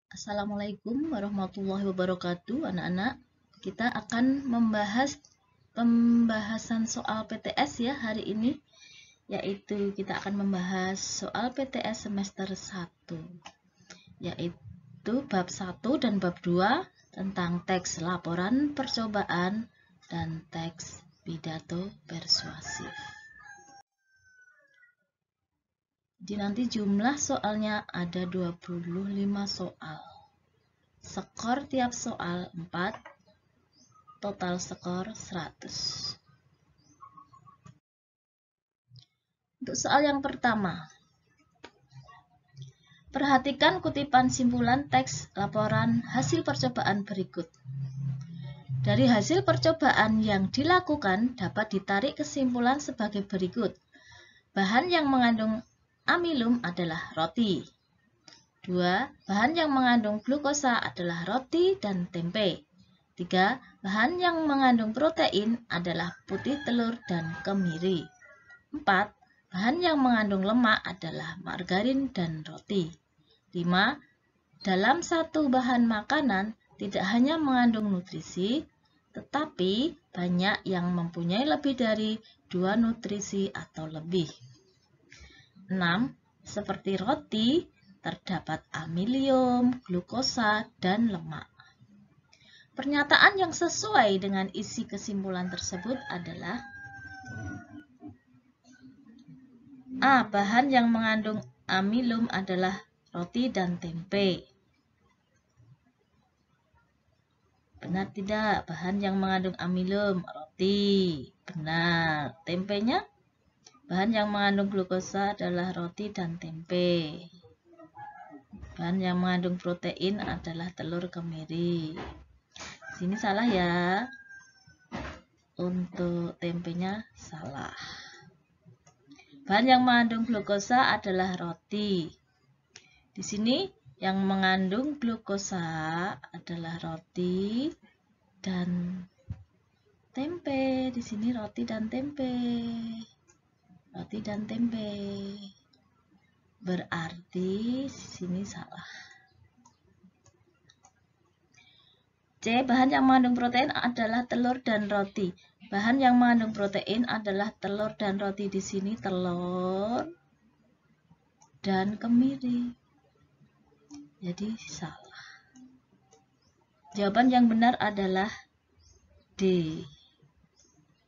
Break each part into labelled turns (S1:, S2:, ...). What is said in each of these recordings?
S1: Assalamualaikum warahmatullahi wabarakatuh, anak-anak. Kita akan membahas pembahasan soal PTS ya hari ini, yaitu kita akan membahas soal PTS semester 1, yaitu bab 1 dan bab 2 tentang teks laporan percobaan dan teks pidato persuasif. Jadi nanti jumlah soalnya ada 25 soal. Skor tiap soal 4, total skor 100. Untuk soal yang pertama, perhatikan kutipan simpulan teks laporan hasil percobaan berikut. Dari hasil percobaan yang dilakukan dapat ditarik kesimpulan sebagai berikut. Bahan yang mengandung amilum adalah roti. 2. Bahan yang mengandung glukosa adalah roti dan tempe. 3. Bahan yang mengandung protein adalah putih telur dan kemiri. 4. Bahan yang mengandung lemak adalah margarin dan roti. 5. Dalam satu bahan makanan tidak hanya mengandung nutrisi, tetapi banyak yang mempunyai lebih dari 2 nutrisi atau lebih. 6. Seperti roti, terdapat amilium, glukosa, dan lemak. Pernyataan yang sesuai dengan isi kesimpulan tersebut adalah A. Bahan yang mengandung amilum adalah roti dan tempe. Benar tidak? Bahan yang mengandung amilum, roti. Benar. Tempenya? Bahan yang mengandung glukosa adalah roti dan tempe. Bahan yang mengandung protein adalah telur kemiri. Sini salah ya. Untuk tempenya salah. Bahan yang mengandung glukosa adalah roti. Di sini yang mengandung glukosa adalah roti dan tempe. Di sini roti dan tempe. Roti dan tempe. Berarti sini salah. C. Bahan yang mengandung protein adalah telur dan roti. Bahan yang mengandung protein adalah telur dan roti. Di sini telur dan kemiri. Jadi salah. Jawaban yang benar adalah D.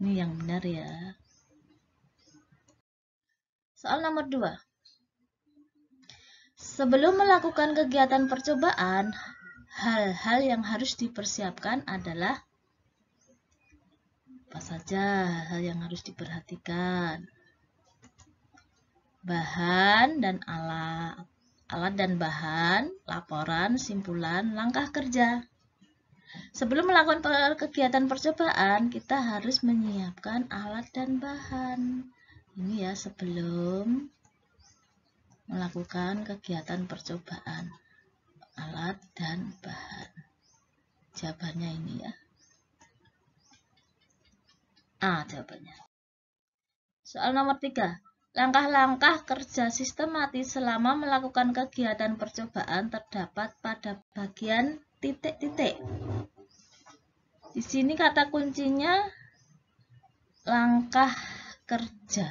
S1: Ini yang benar ya. Soal nomor 2. Sebelum melakukan kegiatan percobaan, hal-hal yang harus dipersiapkan adalah apa saja hal yang harus diperhatikan? Bahan dan alat. Alat dan bahan, laporan, simpulan, langkah kerja. Sebelum melakukan kegiatan percobaan, kita harus menyiapkan alat dan bahan. Ini ya sebelum melakukan kegiatan percobaan. Alat dan bahan. Jawabannya ini ya. A jawabannya. Soal nomor 3. Langkah-langkah kerja sistematis selama melakukan kegiatan percobaan terdapat pada bagian titik-titik. Di sini kata kuncinya langkah kerja.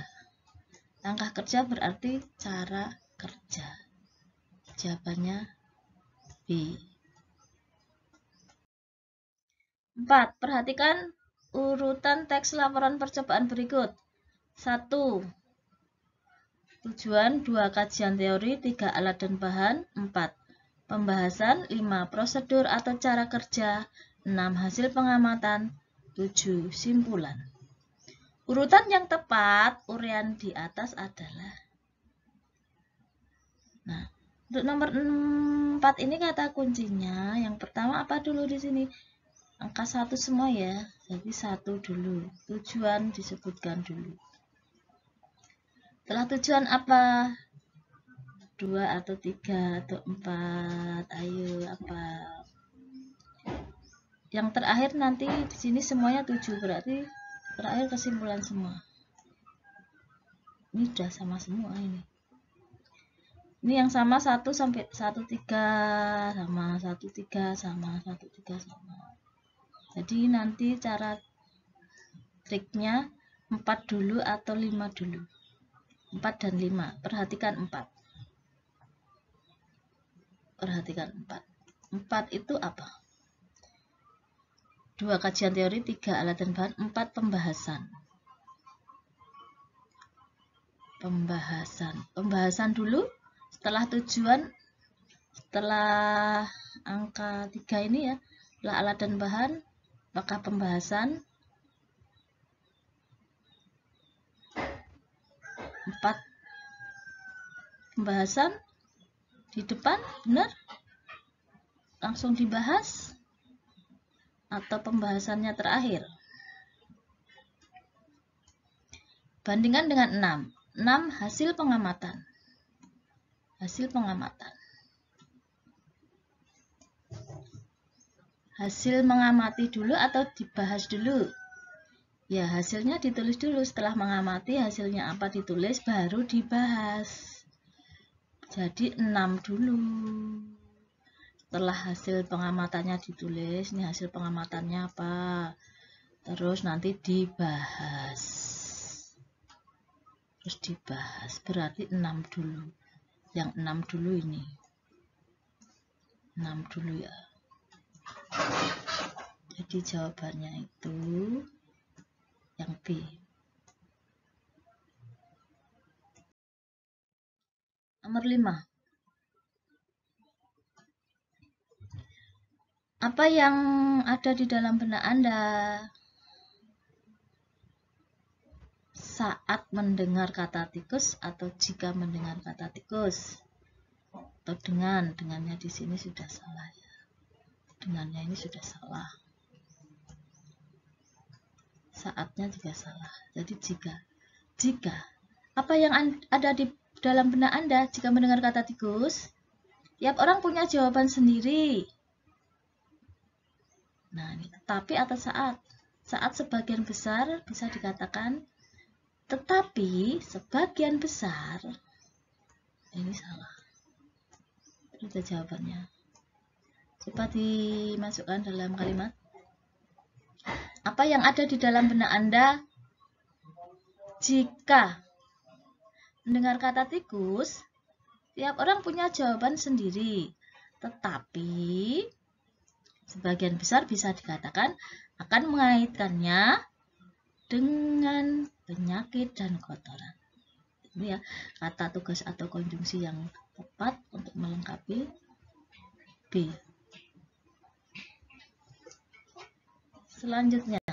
S1: Langkah kerja berarti cara kerja. Jawabannya B. 4. Perhatikan urutan teks laporan percobaan berikut. 1. Tujuan, 2. Kajian teori, 3. Alat dan bahan, 4. Pembahasan, 5. Prosedur atau cara kerja, 6. Hasil pengamatan, 7. Simpulan. Urutan yang tepat, uraian di atas adalah. Nah, untuk nomor 4 ini kata kuncinya, yang pertama apa dulu di sini? Angka 1 semua ya, jadi 1 dulu. Tujuan disebutkan dulu. Setelah tujuan apa? 2 atau 3 atau 4? Ayo apa? Yang terakhir nanti di sini semuanya 7, berarti terakhir kesimpulan semua. Ini sudah sama semua ini. Ini yang sama 1 sampai 13 sama 13 sama 13 sama. Jadi nanti cara triknya 4 dulu atau 5 dulu. 4 dan 5. Perhatikan 4. Perhatikan 4. 4 itu apa? 2 kajian teori, 3 alat dan bahan, 4 pembahasan. Pembahasan dulu, setelah tujuan, setelah angka 3 ini ya, setelah alat dan bahan, maka pembahasan. 4 pembahasan di depan, benar? Langsung dibahas atau pembahasannya terakhir? Bandingkan dengan 6. 6 hasil pengamatan. Hasil pengamatan. Hasil mengamati dulu atau dibahas dulu? Ya, hasilnya ditulis dulu. Setelah mengamati hasilnya apa ditulis, baru dibahas. Jadi 6 dulu. Setelah hasil pengamatannya ditulis, ini hasil pengamatannya apa? Terus nanti dibahas. Terus dibahas, berarti 6 dulu. Yang 6 dulu ini. 6 dulu ya. Jadi jawabannya itu yang B. Nomor 5. Apa yang ada di dalam benak Anda saat mendengar kata tikus atau jika mendengar kata tikus? Atau dengannya di sini sudah salah ya. Dengannya ini sudah salah. Saatnya juga salah. Jadi jika apa yang ada di dalam benak Anda jika mendengar kata tikus? Tiap orang punya jawaban sendiri. Nah, ini tetapi atau saat? Saat sebagian besar bisa dikatakan tetapi sebagian besar. Ini salah. Itu jawabannya. Coba dimasukkan dalam kalimat. Apa yang ada di dalam benak Anda jika mendengar kata tikus? Tiap orang punya jawaban sendiri. Tetapi sebagian besar bisa dikatakan akan mengaitkannya dengan penyakit dan kotoran. Ini ya, kata tugas atau konjungsi yang tepat untuk melengkapi B. Selanjutnya,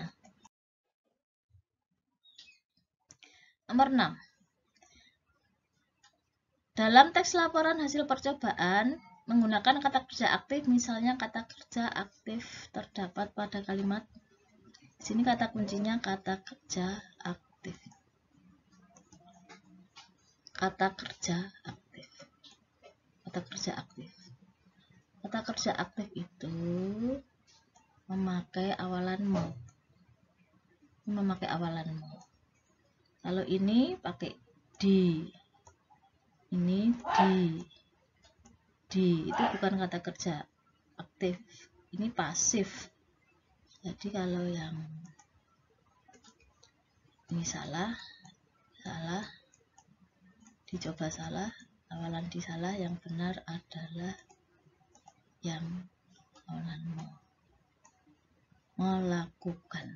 S1: nomor 6. Dalam teks laporan hasil percobaan, menggunakan kata kerja aktif, misalnya kata kerja aktif terdapat pada kalimat. Di sini kata kuncinya kata kerja aktif. Kata kerja aktif. Kata kerja aktif. Kata kerja aktif itu memakai awalan mo. Memakai awalan mo. Kalau ini pakai di. Ini di itu bukan kata kerja aktif. Ini pasif. Jadi kalau yang ini salah, dicoba salah, awalan di salah, yang benar adalah yang awalan melakukan.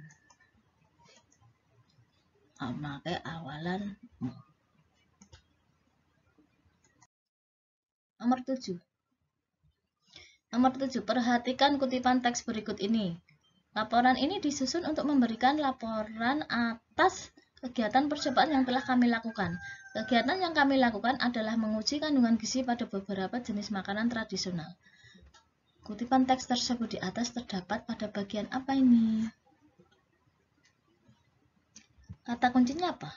S1: Memakai awalan mo. Nomor 7. Nomor 7, perhatikan kutipan teks berikut ini. Laporan ini disusun untuk memberikan laporan atas kegiatan percobaan yang telah kami lakukan. Kegiatan yang kami lakukan adalah menguji kandungan gizi pada beberapa jenis makanan tradisional. Kutipan teks tersebut di atas terdapat pada bagian apa ini? Kata kuncinya apa?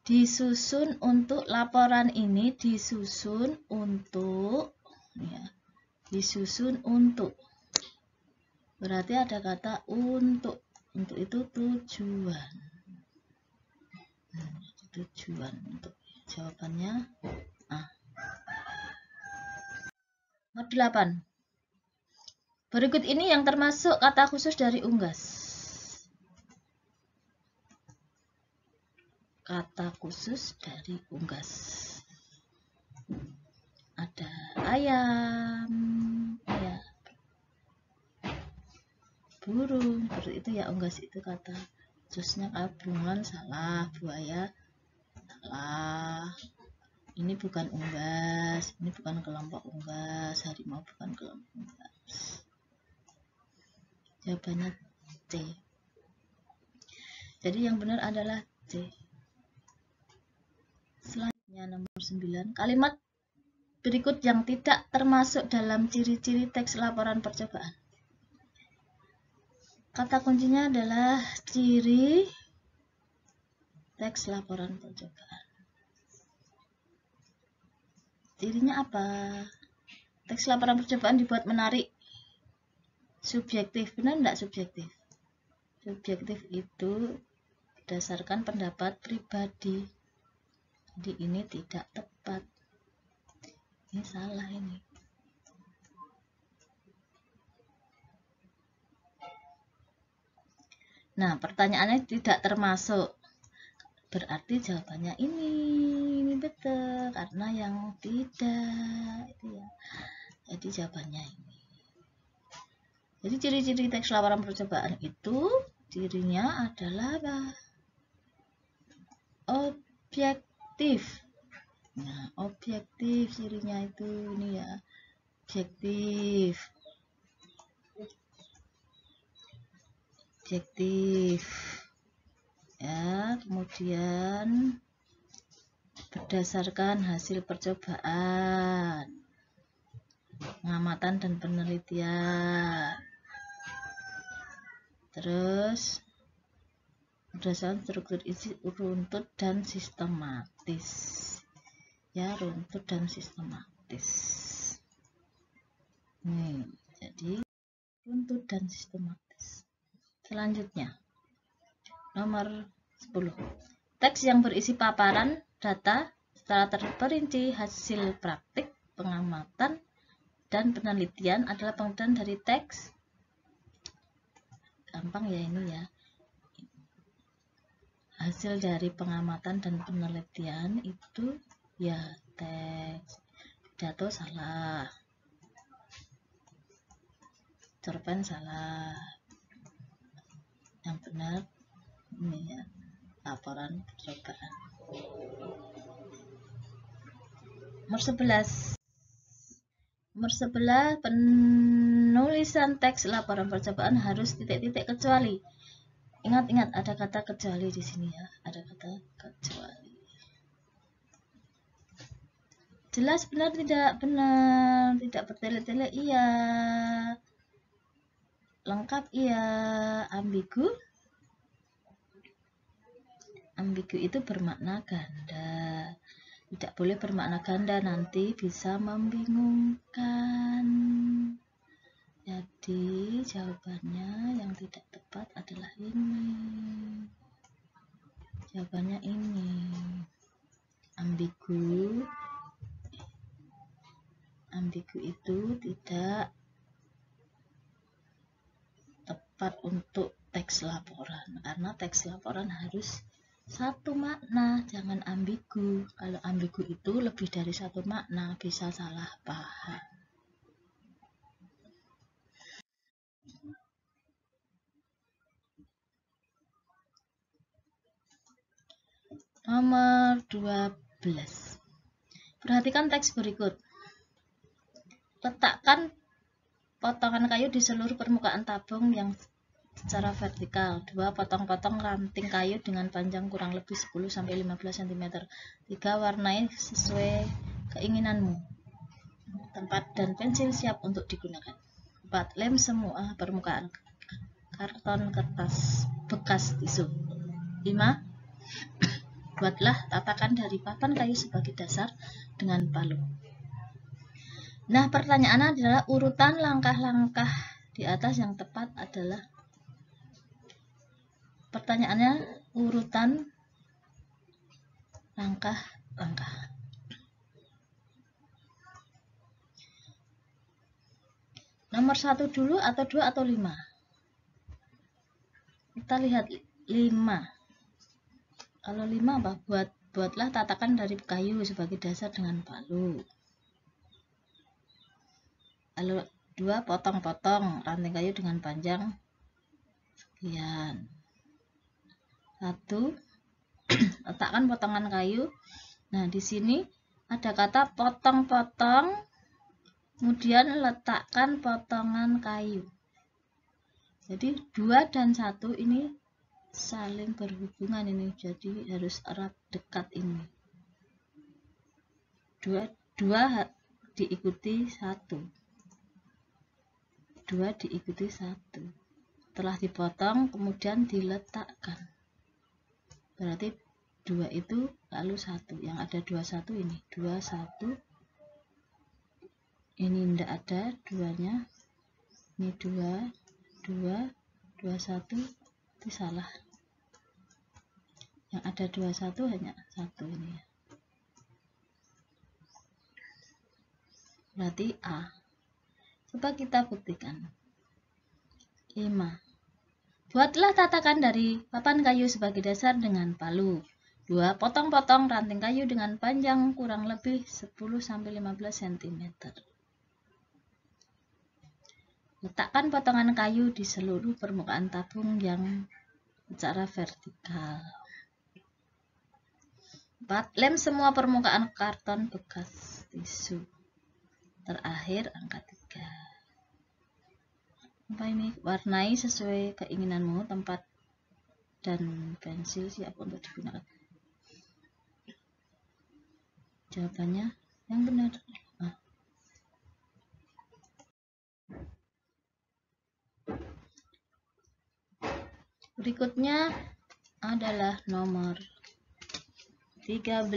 S1: Disusun untuk laporan ini disusun untuk ya, disusun untuk. Berarti ada kata untuk. Untuk itu tujuan. Tujuan untuk. Jawabannya A. Nomor 8. Berikut ini yang termasuk kata khusus dari unggas. Kata khusus dari unggas. Ada ayam, ya, burung, seperti itu ya. Unggas itu kata khususnya. Bunglon salah, buaya salah. Ini bukan unggas, ini bukan kelompok unggas, harimau bukan kelompok unggas. Jawabannya C. Jadi yang benar adalah C. Selanjutnya nomor 9. Kalimat berikut yang tidak termasuk dalam ciri-ciri teks laporan percobaan. Kata kuncinya adalah ciri teks laporan percobaan. Cirinya apa? Teks laporan percobaan dibuat menarik. Subjektif, benar enggak subjektif? Subjektif itu berdasarkan pendapat pribadi. Jadi ini tidak tepat. Ini salah ini. Nah, pertanyaannya tidak termasuk. Berarti jawabannya ini betul, karena yang tidak itu ya. Jadi jawabannya ini. Jadi ciri-ciri teks laporan percobaan itu cirinya adalah apa? Objektif. Nah, objektif cirinya itu ini ya. Objektif. Objektif. Ya, kemudian berdasarkan hasil percobaan, pengamatan dan penelitian. Terus berdasarkan struktur isi runtut dan sistematis. Ya, runtut dan sistematis. Nih, jadi runtut dan sistematis. Selanjutnya nomor 10. Teks yang berisi paparan data secara terperinci hasil praktik, pengamatan, dan penelitian adalah pengertian dari teks. Gampang ya ini ya. Hasil dari pengamatan dan penelitian itu ya teks. Pidato salah. Cerpen salah. Yang benar ini ya, laporan percobaan. Nomor 11. Nomor 11, penulisan teks laporan percobaan harus titik-titik kecuali. Ingat-ingat ada kata kecuali di sini ya, ada kata kecuali. Jelas benar tidak benar, tidak bertele-tele iya, lengkap iya, ambigu. Ambigu itu bermakna ganda. Tidak boleh bermakna ganda, nanti bisa membingungkan. Jadi jawabannya yang tidak tepat adalah ini. Jawabannya ini. Ambigu. Ambigu itu tidak tepat untuk teks laporan, karena teks laporan harus satu makna, jangan ambigu. Kalau ambigu itu lebih dari satu makna, bisa salah paham. Nomor 12. Perhatikan teks berikut. Letakkan potongan kayu di seluruh permukaan tabung yang secara vertikal. 2 potong-potong ranting kayu dengan panjang kurang lebih 10-15 cm. 3 warnai sesuai keinginanmu. Tempat dan pensil siap untuk digunakan. 4 lem semua permukaan karton kertas bekas tisu. 5 buatlah tatakan dari papan kayu sebagai dasar dengan palu. Nah, pertanyaannya adalah urutan langkah-langkah di atas yang tepat adalah, pertanyaannya urutan langkah angka. Nomor 1 dulu atau 2 atau 5? Kita lihat 5. Kalau 5 apa? Buatlah tatakan dari kayu sebagai dasar dengan palu. Lalu 2, potong-potong ranting kayu dengan panjang sekian. 1, letakkan potongan kayu. Nah, di sini ada kata potong-potong, kemudian letakkan potongan kayu. Jadi 2 dan 1 ini saling berhubungan ini, jadi harus erat dekat ini. 2 diikuti 1. 2 diikuti 1. Setelah dipotong kemudian diletakkan. Berarti 2 itu lalu 1. Yang ada 21 ini. 21. Ini tidak ada 2-nya. Ini 2, 2, 21. Itu salah. Yang ada 21 hanya 1 ini. Berarti A. Coba kita buktikan. 5. Buatlah tatakan dari papan kayu sebagai dasar dengan palu. 2. Potong-potong ranting kayu dengan panjang kurang lebih 10-15 cm. Letakkan potongan kayu di seluruh permukaan tabung yang secara vertikal. 4. Lem semua permukaan karton bekas tisu. Terakhir angka 3. Apa ini? Warnai sesuai keinginanmu, tempat dan pensil siap untuk digunakan. Jawabannya yang benar. Berikutnya adalah nomor 13.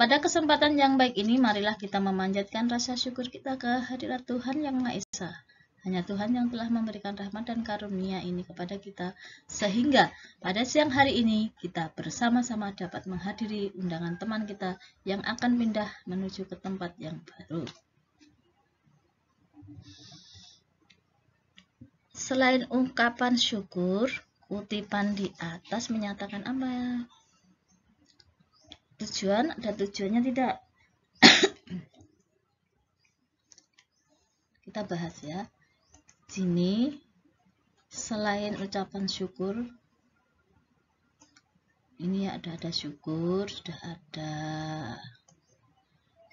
S1: Pada kesempatan yang baik ini, marilah kita memanjatkan rasa syukur kita ke hadirat Tuhan Yang Maha Esa. Hanya Tuhan yang telah memberikan rahmat dan karunia ini kepada kita, sehingga pada siang hari ini kita bersama-sama dapat menghadiri undangan teman kita yang akan pindah menuju ke tempat yang baru. Selain ungkapan syukur, kutipan di atas menyatakan apa? Tujuan, ada tujuannya tidak? Kita bahas ya. Sini selain ucapan syukur, ini ada syukur, sudah ada.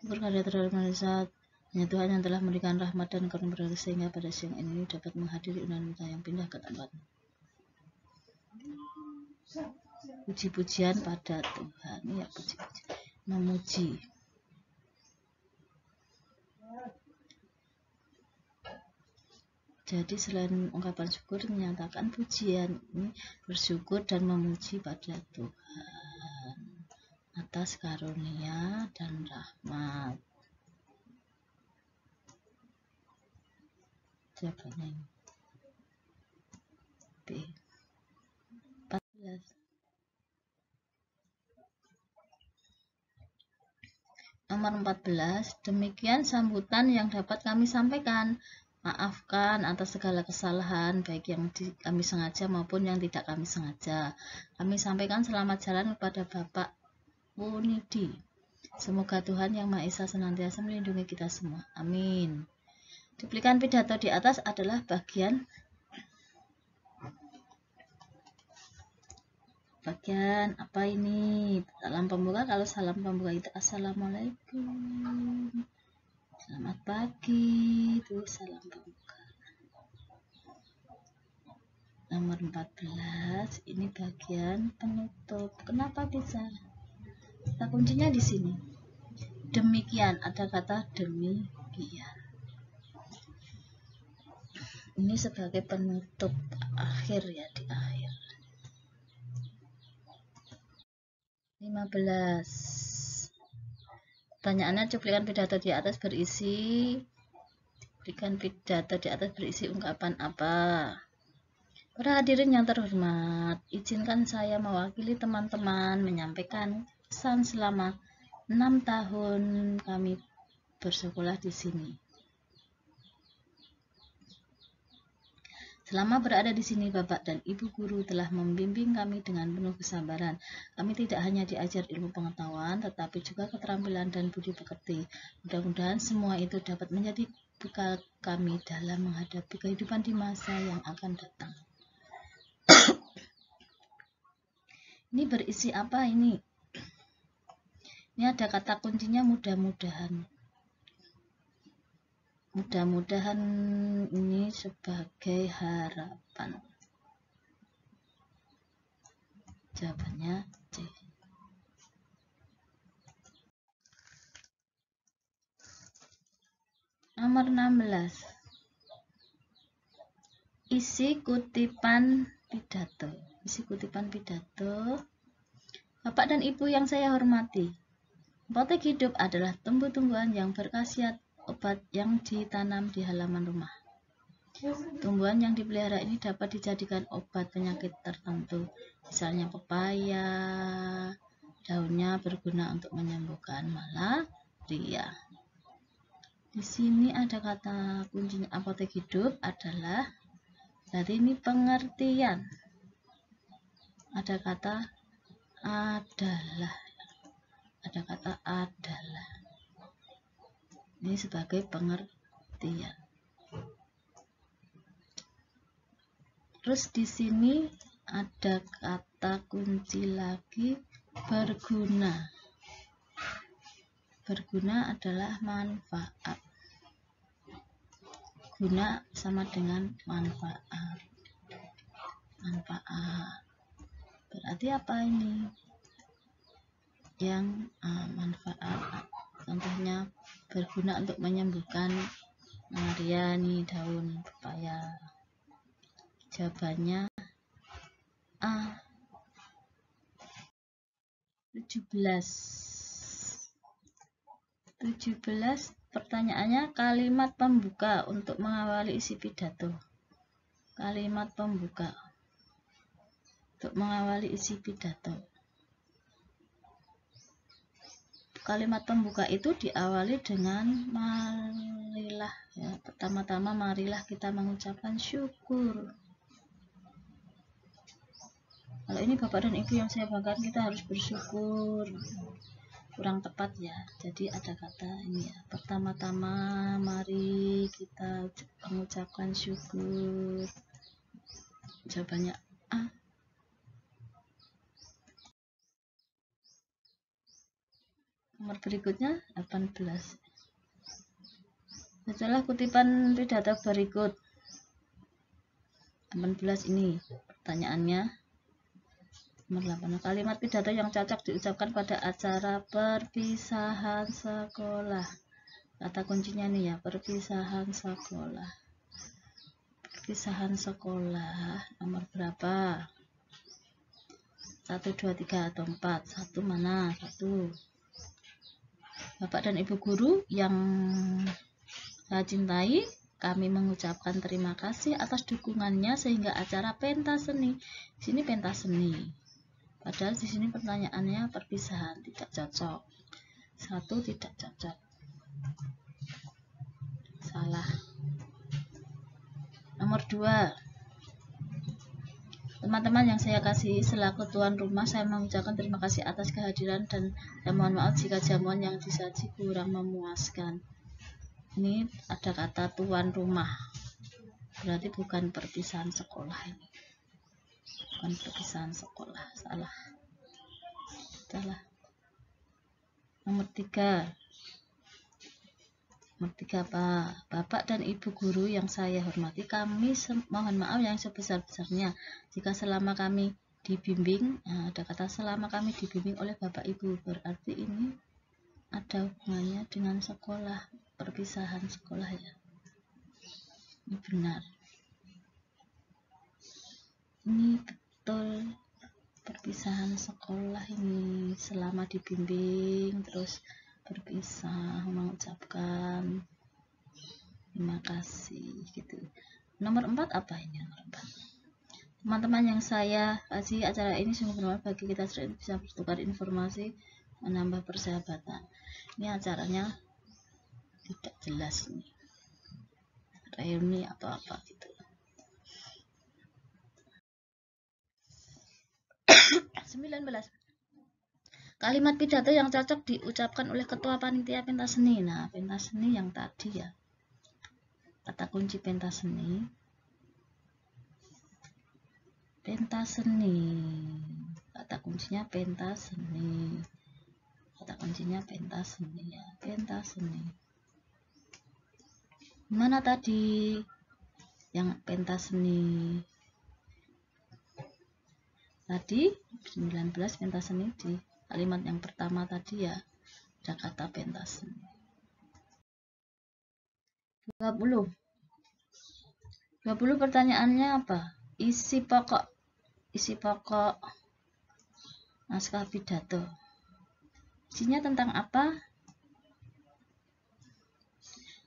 S1: Syukur kepada terhadap manusia, hanya Tuhan yang telah memberikan rahmat dan karunia sehingga pada siang ini dapat menghadiri undangan kita yang pindah ke tempat. Puji-pujian pada Tuhan, ya puji-pujian, memuji. Jadi selain ungkapan syukur menyatakan pujian, ini bersyukur dan memuji pada Tuhan atas karunia dan rahmat. Jawabannya B. 14. Nomor 14, demikian sambutan yang dapat kami sampaikan. Maafkan atas segala kesalahan, baik yang kami sengaja maupun yang tidak kami sengaja. Kami sampaikan selamat jalan kepada Bapak Punidi. Semoga Tuhan Yang Maha Esa senantiasa melindungi kita semua. Amin. Cuplikan pidato di atas adalah bagian apa ini? Salam pembuka. Kalau salam pembuka itu Assalamualaikum, selamat pagi, itu salam pembuka. Nomor 14 ini bagian penutup. Kenapa bisa? Kata kuncinya di sini. Demikian, ada kata demikian. Ini sebagai penutup akhir ya, di akhir. 15. Pertanyaannya, cuplikan pidato di atas berisi ungkapan apa? Para hadirin yang terhormat, izinkan saya mewakili teman-teman menyampaikan berkesan selama 6 tahun kami bersekolah di sini. Selama berada di sini, Bapak dan Ibu guru telah membimbing kami dengan penuh kesabaran. Kami tidak hanya diajar ilmu pengetahuan, tetapi juga keterampilan dan budi pekerti. Mudah-mudahan semua itu dapat menjadi bekal kami dalam menghadapi kehidupan di masa yang akan datang. Ini berisi apa ini? Ini ada kata kuncinya mudah-mudahan. Mudah-mudahan ini sebagai harapan. Jawabannya C. Nomor 16. Isi kutipan pidato. Isi kutipan pidato. Bapak dan Ibu yang saya hormati, apotek hidup adalah tumbuh-tumbuhan yang berkhasiat obat yang ditanam di halaman rumah. Tumbuhan yang dipelihara ini dapat dijadikan obat penyakit tertentu, misalnya pepaya. Daunnya berguna untuk menyembuhkan malaria. Di sini ada kata kuncinya apotek hidup adalah, jadi ini pengertian. Ada kata adalah. Ada kata adalah. Ini sebagai pengertian. Terus di sini ada kata kunci lagi, berguna. Berguna adalah manfaat. Guna sama dengan manfaat. Manfaat. Berarti apa ini? Yang manfaat. Contohnya berguna untuk menyembuhkan malaria nih, daun pepaya. Jawabannya A. 17. Pertanyaannya kalimat pembuka untuk mengawali isi pidato. Kalimat pembuka untuk mengawali isi pidato. Kalimat pembuka itu diawali dengan marilah, ya. Pertama-tama marilah kita mengucapkan syukur. Kalau ini Bapak dan Ibu yang saya banggakan, kita harus bersyukur. Kurang tepat ya. Jadi ada kata ini ya. Pertama-tama mari kita mengucapkan syukur. Jawabannya A. Nomor berikutnya 18. Setelah kutipan pidato berikut 18 ini pertanyaannya. Nomor 8. Kalimat pidato yang cocok diucapkan pada acara perpisahan sekolah. Kata kuncinya nih ya, perpisahan sekolah. Perpisahan sekolah nomor berapa? 1, 2, 3 atau 4? 1 mana? 1. Bapak dan Ibu guru yang saya cintai, kami mengucapkan terima kasih atas dukungannya sehingga acara pentas seni. Di sini pentas seni. Padahal di sini pertanyaannya perpisahan, tidak cocok. 1 tidak cocok. Salah. Nomor 2. Teman-teman yang saya kasihi, selaku tuan rumah, saya mengucapkan terima kasih atas kehadiran dan mohon maaf jika jamuan yang disaji kurang memuaskan. Ini ada kata tuan rumah, berarti bukan perpisahan sekolah ini. Bukan perpisahan sekolah, salah. Nomor 3. Nomor 3 apa? Bapak dan Ibu guru yang saya hormati, kami mohon maaf yang sebesar-besarnya jika selama kami dibimbing, ada kata selama kami dibimbing oleh Bapak Ibu, berarti ini ada hubungannya dengan sekolah, perpisahan sekolah ya. Ini benar. Ini betul, perpisahan sekolah ini selama dibimbing terus berpisah, mengucapkan terima kasih gitu. Nomor 4 apa ini? Nomor 4. Teman-teman yang saya kasih, acara ini sungguh bermanfaat bagi kita bisa bertukar informasi menambah persahabatan. Ini acaranya tidak jelas nih, reuni atau apa gitu. 19. Kalimat pidato yang cocok diucapkan oleh ketua panitia pentas seni. Nah, pentas seni yang tadi ya. Kata kunci pentas seni. Pentas seni. Kata kuncinya pentas seni. Kata kuncinya pentas seni ya. Pentas seni. Mana tadi yang pentas seni? Tadi 19 pentas seni di kalimat yang pertama tadi ya, ada kata pentas seni. 20 pertanyaannya apa? Isi pokok naskah pidato. Isinya tentang apa?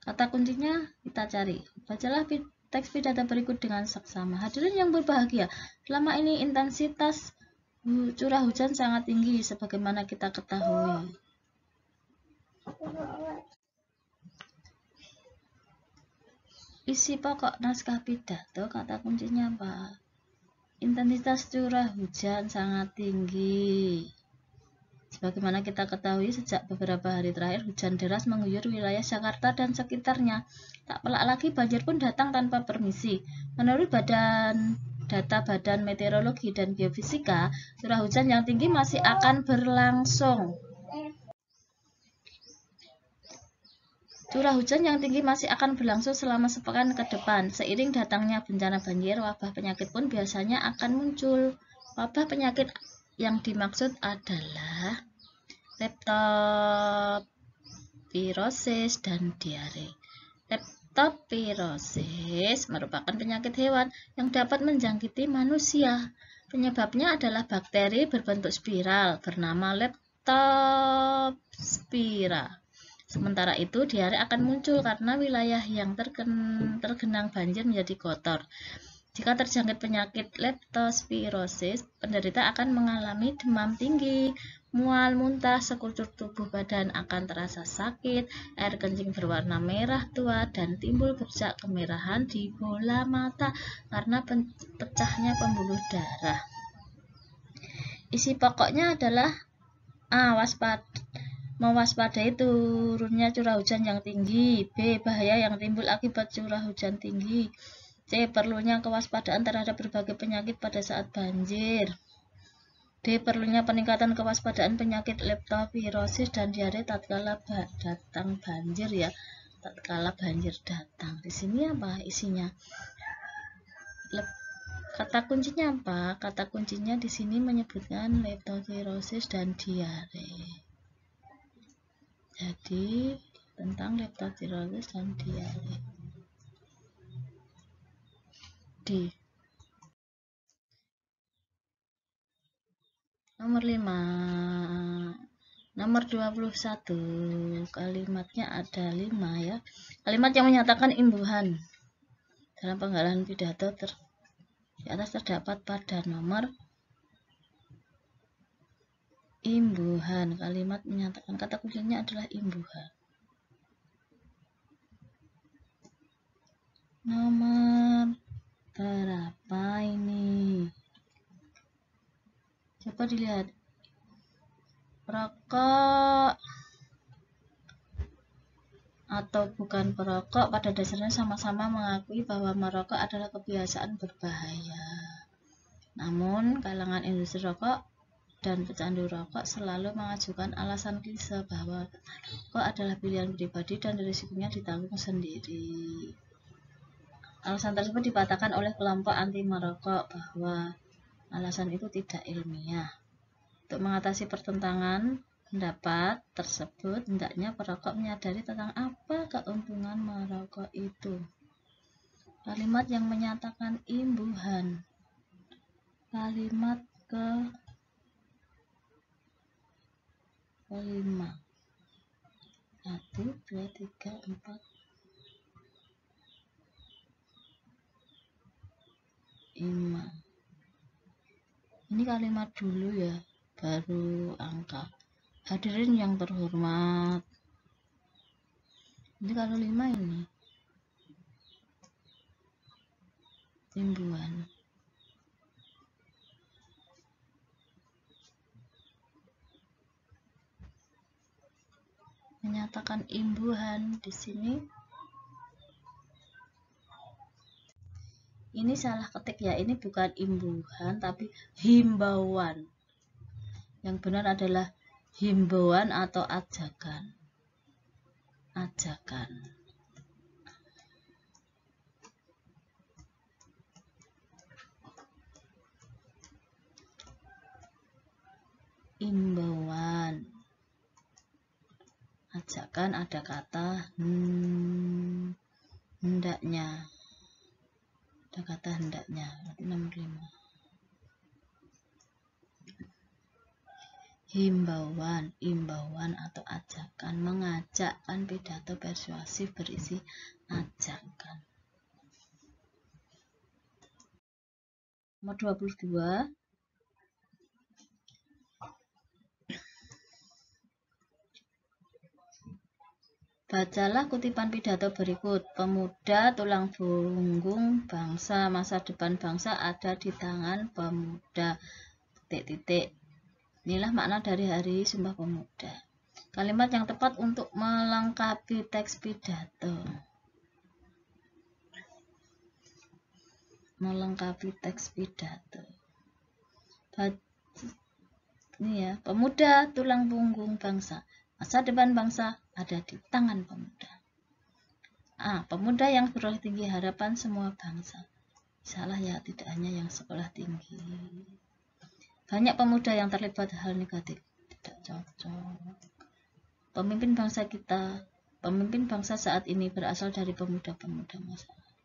S1: Kata kuncinya kita cari. Bacalah teks pidato berikut dengan seksama. Hadirin yang berbahagia, selama ini intensitas curah hujan sangat tinggi sebagaimana kita ketahui. Isi pokok naskah pidato, kata kuncinya apa? Intensitas curah hujan sangat tinggi. Sebagaimana kita ketahui, sejak beberapa hari terakhir hujan deras mengguyur wilayah Jakarta dan sekitarnya. Tak pelak lagi banjir pun datang tanpa permisi. Menurut data Badan Meteorologi dan Geofisika, curah hujan yang tinggi masih akan berlangsung. Curah hujan yang tinggi masih akan berlangsung selama sepekan ke depan. Seiring datangnya bencana banjir, wabah penyakit pun biasanya akan muncul. Wabah penyakit yang dimaksud adalah leptospirosis dan diare. Leptospirosis merupakan penyakit hewan yang dapat menjangkiti manusia. Penyebabnya adalah bakteri berbentuk spiral bernama Leptospira. Sementara itu, diare akan muncul karena wilayah yang tergenang banjir menjadi kotor. Jika terjangkit penyakit leptospirosis, penderita akan mengalami demam tinggi, mual, muntah, sekujur tubuh badan akan terasa sakit, air kencing berwarna merah tua, dan timbul bercak kemerahan di bola mata karena pecahnya pembuluh darah. Isi pokoknya adalah mewaspadai turunnya curah hujan yang tinggi. B. Bahaya yang timbul akibat curah hujan tinggi. C. Perlunya kewaspadaan terhadap berbagai penyakit pada saat banjir. D. Perlunya peningkatan kewaspadaan penyakit leptospirosis dan diare tatkala datang banjir ya. Tatkala banjir datang. Di sini apa isinya? Kata kuncinya apa? Kata kuncinya di sini menyebutkan leptospirosis dan diare. Jadi tentang leptospirosis dan diare. D. Nomor 5. Nomor 21. Kalimatnya ada 5 ya. Kalimat yang menyatakan imbuhan. Dalam penggalan pidato di atas terdapat pada nomor imbuhan. Kalimat menyatakan, kata kuncinya adalah imbuhan. Nomor berapa ini? Coba dilihat. Perokok atau bukan perokok, pada dasarnya sama-sama mengakui bahwa merokok adalah kebiasaan berbahaya. Namun, kalangan industri rokok dan pecandu rokok selalu mengajukan alasan klise bahwa rokok adalah pilihan pribadi dan risikonya ditanggung sendiri. Alasan tersebut dipatahkan oleh kelompok anti merokok bahwa alasan itu tidak ilmiah. Untuk mengatasi pertentangan pendapat tersebut, hendaknya perokok menyadari tentang apa keuntungan merokok itu. Kalimat yang menyatakan imbuhan. Kalimat ke 5. 1, 2, 3, 4, 5. Ini kalimat dulu ya, baru angka. Hadirin yang terhormat, ini kalau 5 ini imbuhan. Menyatakan imbuhan di sini. Ini salah ketik ya, ini bukan imbuhan tapi himbauan. Yang benar adalah himbauan atau ajakan. Ajakan. Imbauan. Ajakan ada kata hendaknya. Ada kata hendaknya, berarti nomor 5. Himbauan, imbauan atau ajakan, mengajak, kan pidato persuasif berisi ajakan. Nomor 22. Bacalah kutipan pidato berikut. Pemuda tulang punggung bangsa, masa depan bangsa ada di tangan pemuda. Titik-titik. Inilah makna dari Hari Sumpah Pemuda. Kalimat yang tepat untuk melengkapi teks pidato. Melengkapi teks pidato. Ini ya, pemuda tulang punggung bangsa. Masa depan bangsa ada di tangan pemuda. Pemuda yang beroleh tinggi harapan semua bangsa. Salah ya, tidak hanya yang sekolah tinggi. Banyak pemuda yang terlibat hal negatif. Tidak cocok. Pemimpin bangsa kita, pemimpin bangsa saat ini berasal dari pemuda-pemuda masa lalu.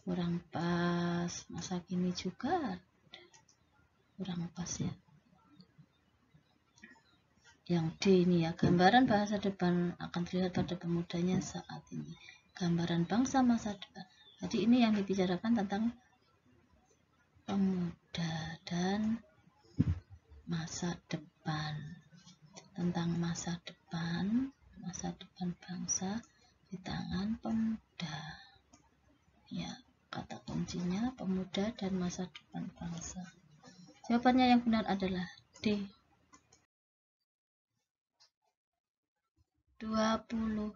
S1: Kurang pas, masa kini juga kurang pas ya. Yang D ini ya, gambaran bahasa depan akan terlihat pada pemudanya saat ini. Gambaran bangsa masa depan. Jadi ini yang dibicarakan tentang pemuda dan masa depan. Tentang masa depan bangsa di tangan pemuda. Ya, kata kuncinya pemuda dan masa depan bangsa. Jawabannya yang benar adalah D. 23.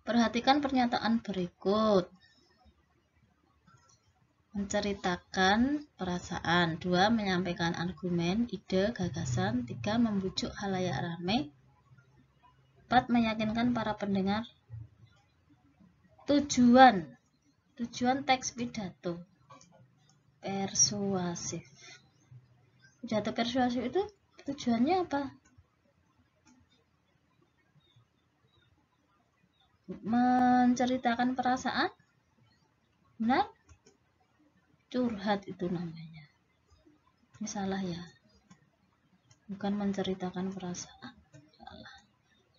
S1: Perhatikan pernyataan berikut. Menceritakan perasaan. 2. Menyampaikan argumen, ide, gagasan. 3. Membujuk khalayak ramai. 4. Meyakinkan para pendengar. Tujuan teks pidato persuasif. Pidato persuasif itu tujuannya apa? Menceritakan perasaan? Benar? Curhat itu namanya. Ini salah ya. Bukan menceritakan perasaan. Salah.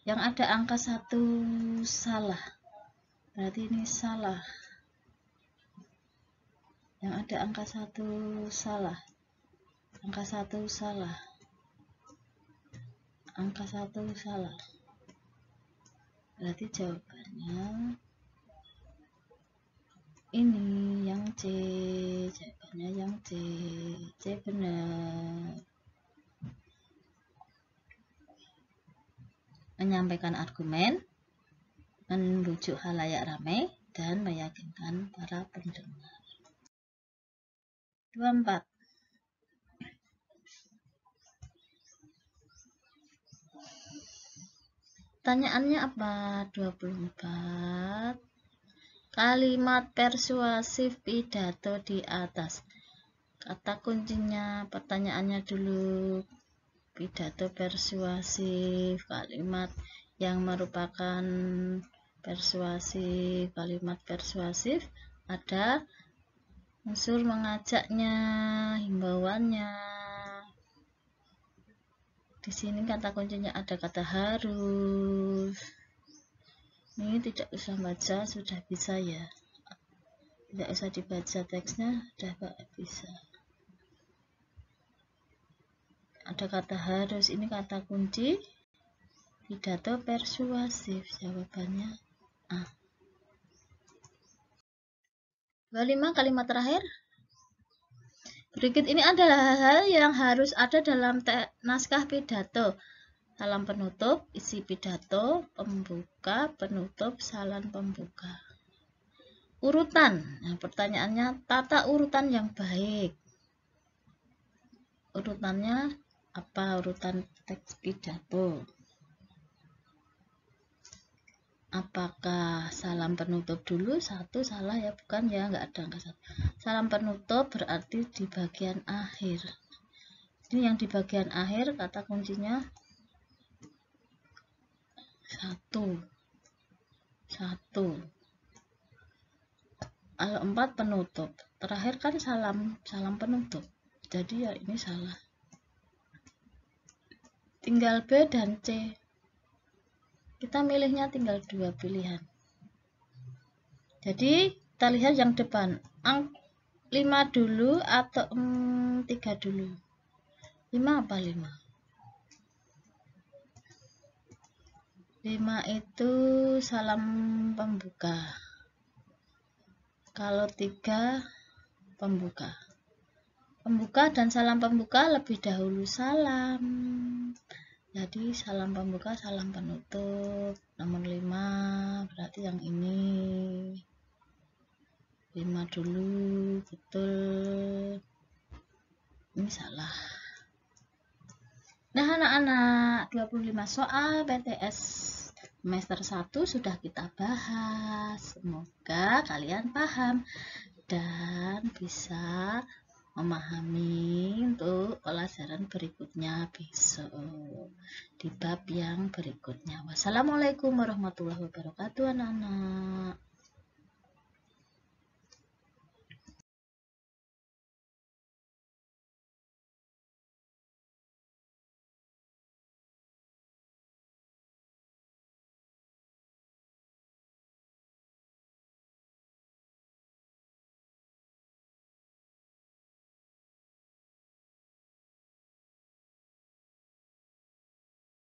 S1: Yang ada angka 1 salah. Berarti ini salah. Yang ada angka 1 salah. Angka 1 salah. Angka 1 salah. Berarti jawabannya ini yang C. Jawabannya yang C. C benar. Menyampaikan argumen, membujuk khalayak ramai, dan meyakinkan para pendengar. 24. Pertanyaannya apa? 24. Kalimat persuasif pidato di atas. Kata kuncinya, pertanyaannya dulu. Pidato persuasif, kalimat yang merupakan persuasif. Kalimat persuasif ada unsur mengajaknya, himbauannya. Di sini kata kuncinya ada kata harus. Ini tidak usah baca, sudah bisa ya. Tidak usah dibaca teksnya, sudah bisa. Ada kata harus, ini kata kunci. Pidato persuasif, jawabannya A. 25 kalimat terakhir. Berikut ini adalah hal-hal yang harus ada dalam naskah pidato. Salam penutup, isi pidato, pembuka, penutup, salam pembuka. Urutan. Nah, pertanyaannya tata urutan yang baik. Urutannya apa? Urutan teks pidato. Apakah salam penutup dulu? Satu salah ya, bukan ya, nggak ada angka satu. Salam penutup berarti di bagian akhir. Ini yang di bagian akhir kata kuncinya satu. Kalau 4 penutup. Terakhir kan salam penutup. Jadi ya ini salah. Tinggal B dan C. Kita milihnya tinggal 2 pilihan. Jadi kita lihat yang depan. 5 dulu atau 3 dulu? 5 apa 5? 5 itu salam pembuka. Kalau 3 pembuka. Pembuka dan salam pembuka lebih dahulu salam. Jadi salam pembuka, salam penutup. Nomor 5 berarti yang ini. 5 dulu, betul. Ini salah. Nah anak-anak, 25 soal PTS semester 1 sudah kita bahas. Semoga kalian paham dan bisa memahami untuk pelajaran berikutnya besok di bab yang berikutnya. Wassalamualaikum warahmatullahi wabarakatuh anak-anak.